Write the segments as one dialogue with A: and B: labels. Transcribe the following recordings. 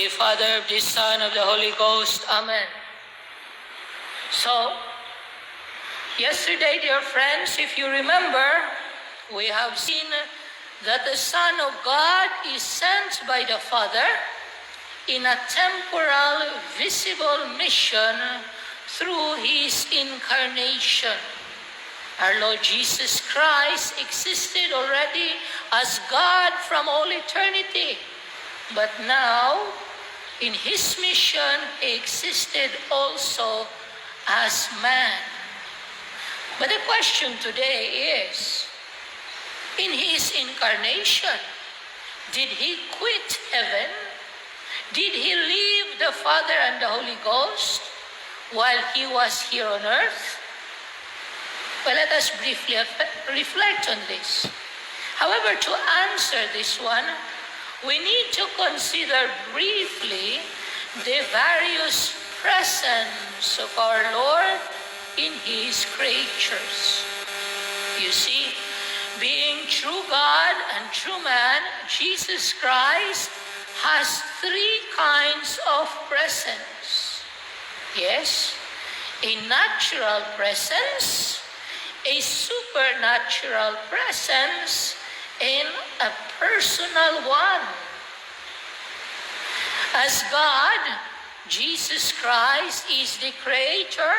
A: the Father, of the Son, of the Holy Ghost. Amen. So, yesterday, dear friends, if you remember, we have seen that the Son of God is sent by the Father in a temporal, visible mission through his incarnation. Our Lord Jesus Christ existed already as God from all eternity, but now, in his mission, he existed also as man. But the question today is, in his incarnation, did he quit heaven? Did he leave the Father and the Holy Ghost while he was here on earth? Well, let us briefly reflect on this. However, to answer this one, we need to consider briefly the various presence of our Lord in his creatures. You see, being true God and true man, Jesus Christ has three kinds of presence. Yes, a natural presence, a supernatural presence, and a personal one. As God, Jesus Christ is the creator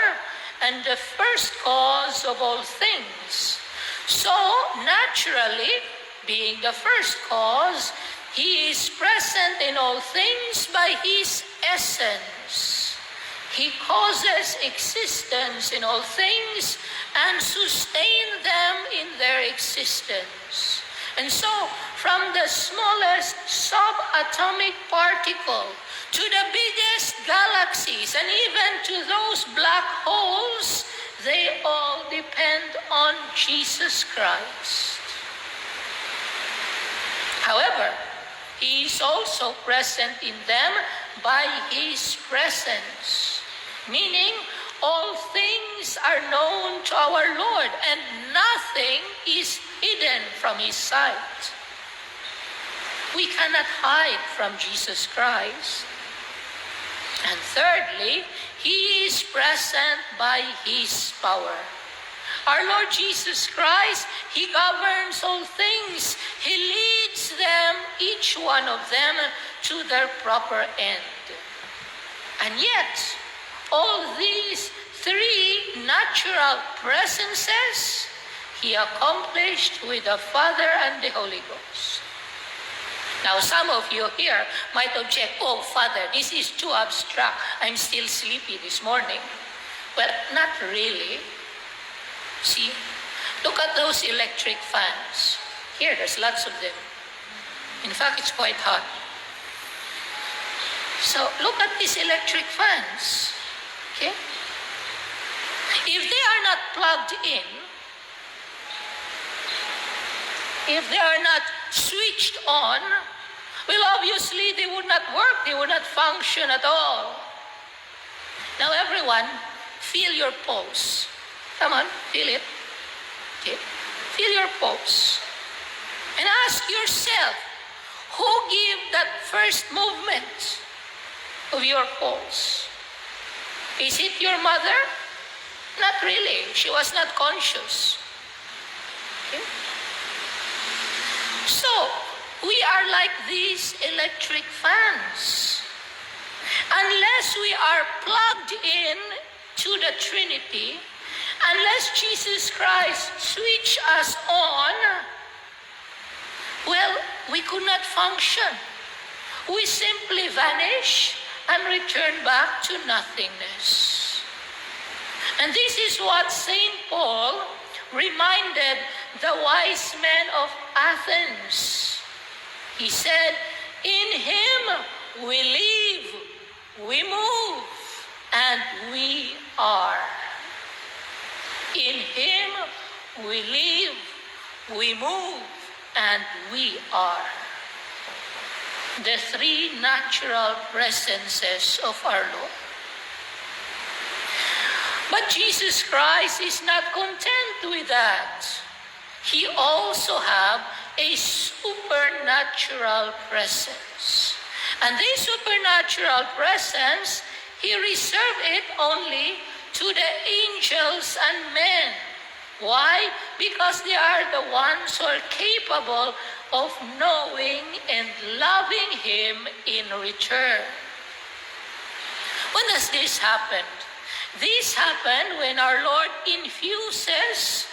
A: and the first cause of all things. So, naturally, being the first cause, he is present in all things by his essence. He causes existence in all things and sustains them in their existence. And so, from the smallest subatomic particle to the biggest galaxies and even to those black holes, they all depend on Jesus Christ. However, he is also present in them by his presence, meaning all things are known to our Lord and nothing is hidden from his sight. We cannot hide from Jesus Christ. And thirdly, he is present by his power. Our Lord Jesus Christ, he governs all things. He leads them, each one of them, to their proper end. And yet, all these three natural presences, he accomplished with the Father and the Holy Ghost. Now, some of you here might object, "Oh, Father, this is too abstract. I'm still sleepy this morning." Well, not really. See, look at those electric fans. Here, there's lots of them. In fact, it's quite hot. So, look at these electric fans. Okay? If they are not plugged in, if they are not switched on, well, obviously they would not work, they would not function at all. Now, everyone, feel your pulse. Come on, feel it. Okay? Feel your pulse. And ask yourself, who gave that first movement of your pulse? Is it your mother? Not really. She was not conscious. Okay? So, we are like these electric fans. Unless we are plugged in to the Trinity, unless Jesus Christ switch us on, well, we could not function. We simply vanish and return back to nothingness. And this is what St. Paul reminded the wise men of Athens. He said, "In him we live, we move, and we are." In him we live, we move, and we are. The three natural presences of our Lord. But Jesus Christ is not content with that. He also have a supernatural presence. And this supernatural presence, He reserved it only to the angels and men. Why? Because they are the ones who are capable of knowing and loving Him in return. When does this happen? This happened when our Lord infuses,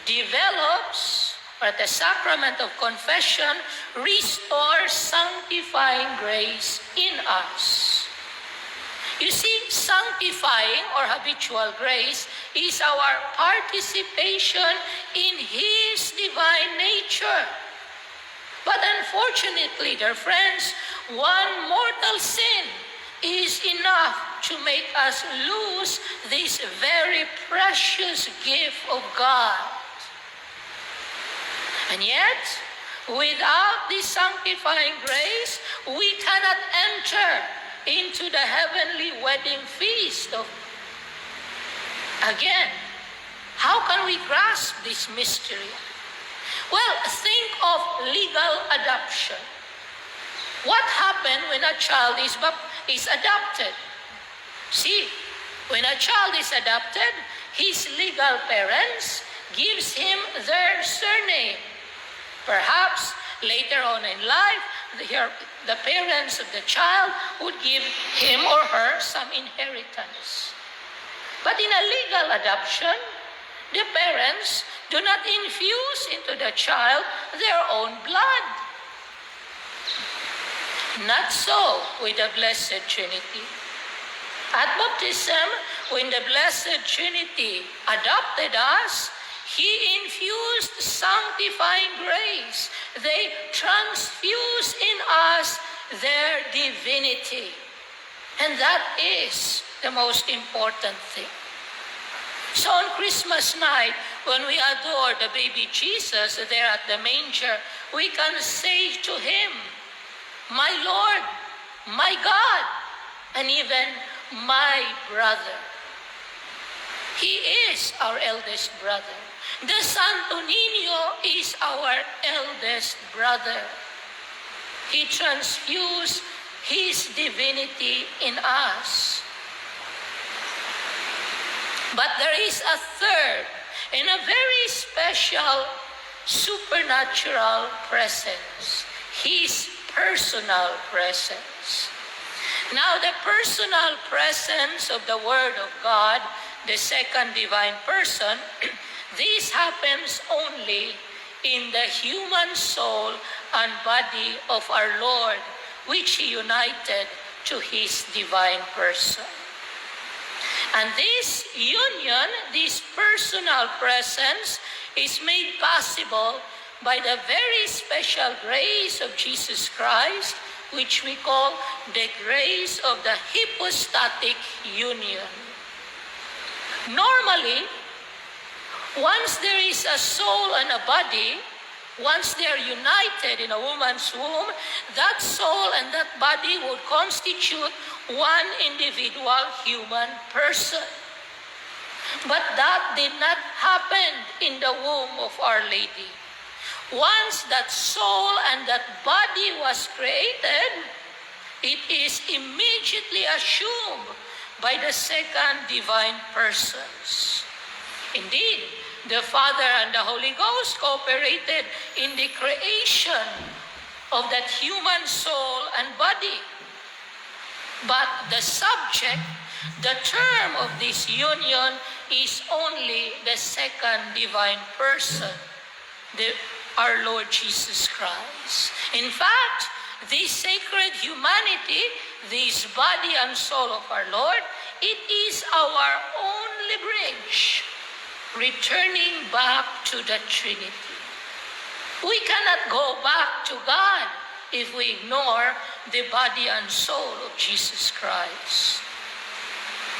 A: develops, or at the sacrament of confession, restores sanctifying grace in us. You see, sanctifying or habitual grace is our participation in His divine nature. But unfortunately, dear friends, one mortal sin is enough to make us lose this very precious gift of God. And yet, without this sanctifying grace, we cannot enter into the heavenly wedding feast of. Again, how can we grasp this mystery? Well, think of legal adoption. What happened when a child is adopted? See, when a child is adopted, his legal parents gives him their surname. Perhaps later on in life, the parents of the child would give him or her some inheritance. But in a legal adoption, the parents do not infuse into the child their own blood. Not so with the Blessed Trinity. At baptism, when the Blessed Trinity adopted us, He infused sanctifying grace. They transfuse in us their divinity. And that is the most important thing. So on Christmas night, when we adore the baby Jesus there at the manger, we can say to Him, "My Lord, my God," and even "my brother." He is our eldest brother. The Santo Niño is our eldest brother. He transfused His divinity in us. But there is a third and a very special supernatural presence, His personal presence. Now, the personal presence of the Word of God, the second divine person, this happens only in the human soul and body of our Lord, which He united to His divine person. And this union, this personal presence, is made possible by the very special grace of Jesus Christ, which we call the grace of the hypostatic union. Normally, once there is a soul and a body, once they are united in a woman's womb, that soul and that body would constitute one individual human person. But that did not happen in the womb of Our Lady. Once that soul and that body was created, it is immediately assumed by the second divine persons. Indeed, the Father and the Holy Ghost cooperated in the creation of that human soul and body. But the subject, the term of this union is only the second divine person, our Lord Jesus Christ. In fact, this sacred humanity, this body and soul of our Lord, it is our only bridge returning back to the Trinity. We cannot go back to God if we ignore the body and soul of Jesus Christ.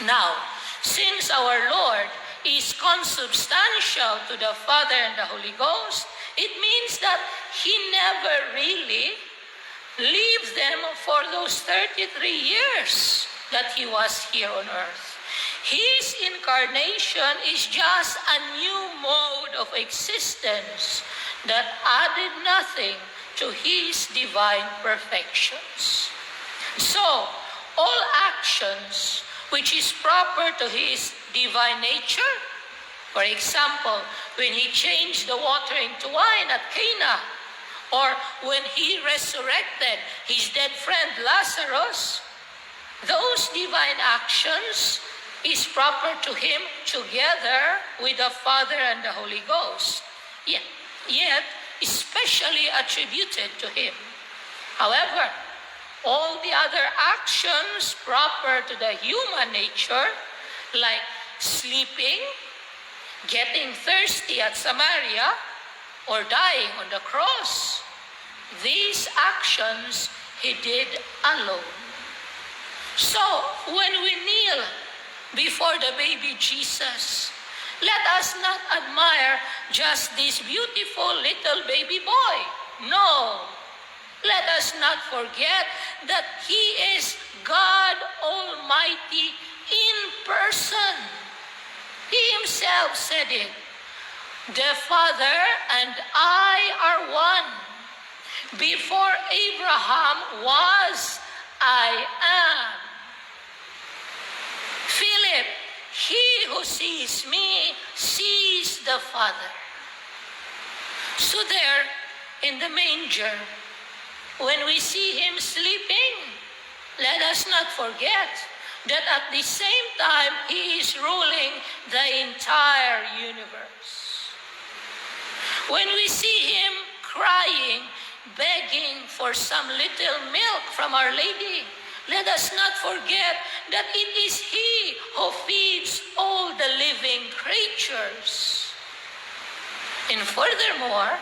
A: Now, since our Lord is consubstantial to the Father and the Holy Ghost, it means that He never really leaves them for those 33 years that He was here on earth. His incarnation is just a new mode of existence that added nothing to His divine perfections. So, all actions which is proper to his divine nature, for example, when he changed the water into wine at Cana, or when he resurrected his dead friend Lazarus, those divine actions is proper to him together with the Father and the Holy Ghost, yet especially attributed to him. However, all the other actions proper to the human nature, like sleeping, getting thirsty at Samaria, or dying on the cross, these actions he did alone. So, when we kneel before the baby Jesus, let us not admire just this beautiful little baby boy. No. Let us not forget that he is God Almighty in person. He himself said it. The Father and I are one. Before Abraham was, I am. Philip, he who sees me sees the Father. So there in the manger, when we see him sleeping, let us not forget that at the same time he is ruling the entire universe. When we see him crying, begging for some little milk from Our Lady, let us not forget that it is he who feeds all the living creatures. And furthermore,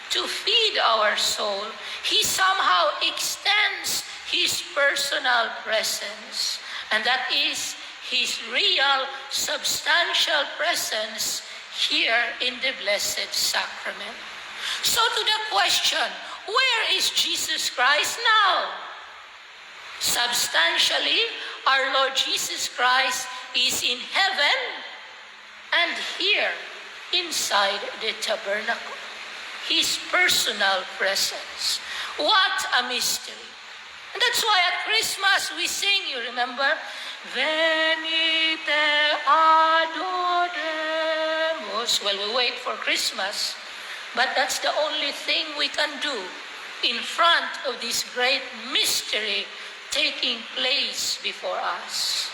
A: to feed our soul, he somehow extends his personal presence. And that is his real, substantial presence here in the Blessed Sacrament. So to the question, where is Jesus Christ now? Substantially, our Lord Jesus Christ is in heaven and here inside the tabernacle. His personal presence. What a mystery. And that's why at Christmas we sing, you remember? Venite adoremus. Well, we wait for Christmas, but that's the only thing we can do in front of this great mystery taking place before us.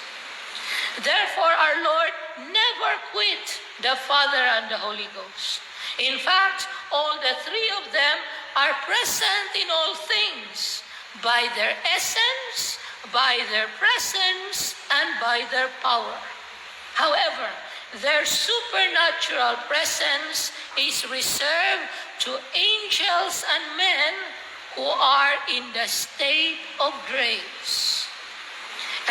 A: Therefore, our Lord never quit the Father and the Holy Ghost. In fact, all the three of them are present in all things by their essence, by their presence, and by their power. However, their supernatural presence is reserved to angels and men who are in the state of grace.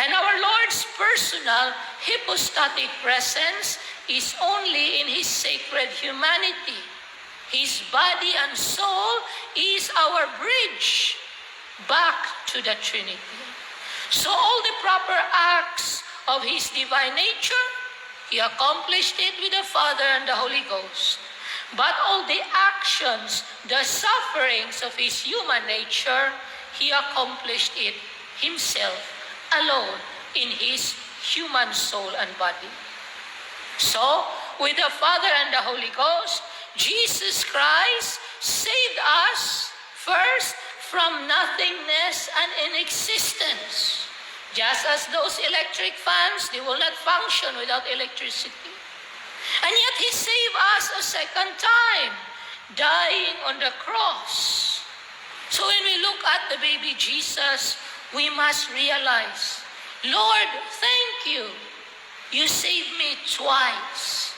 A: And our Lord's personal hypostatic presence is only in his sacred humanity. His body and soul is our bridge back to the Trinity. So all the proper acts of his divine nature, he accomplished it with the Father and the Holy Ghost. But all the actions, the sufferings of his human nature, he accomplished it himself alone in his human soul and body. So, with the Father and the Holy Ghost, Jesus Christ saved us first from nothingness and inexistence. Just as those electric fans, they will not function without electricity. And yet he saved us a second time, dying on the cross. So when we look at the baby Jesus, we must realize, Lord, thank you. You saved me twice.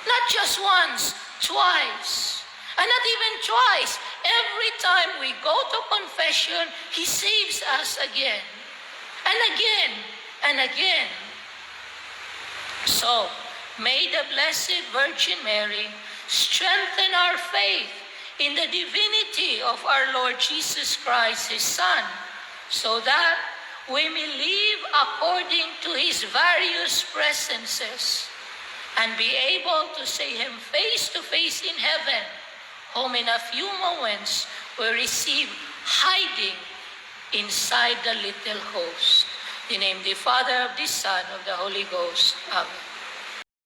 A: Not just once, twice. And not even twice. Every time we go to confession, he saves us again. And again, and again. So, may the Blessed Virgin Mary strengthen our faith in the divinity of our Lord Jesus Christ, his Son, so that we may live according to his various presences and be able to see him face to face in heaven, whom in a few moments we receive hiding inside the little host. In the name of the Father, of the Son, of the Holy Ghost. Amen.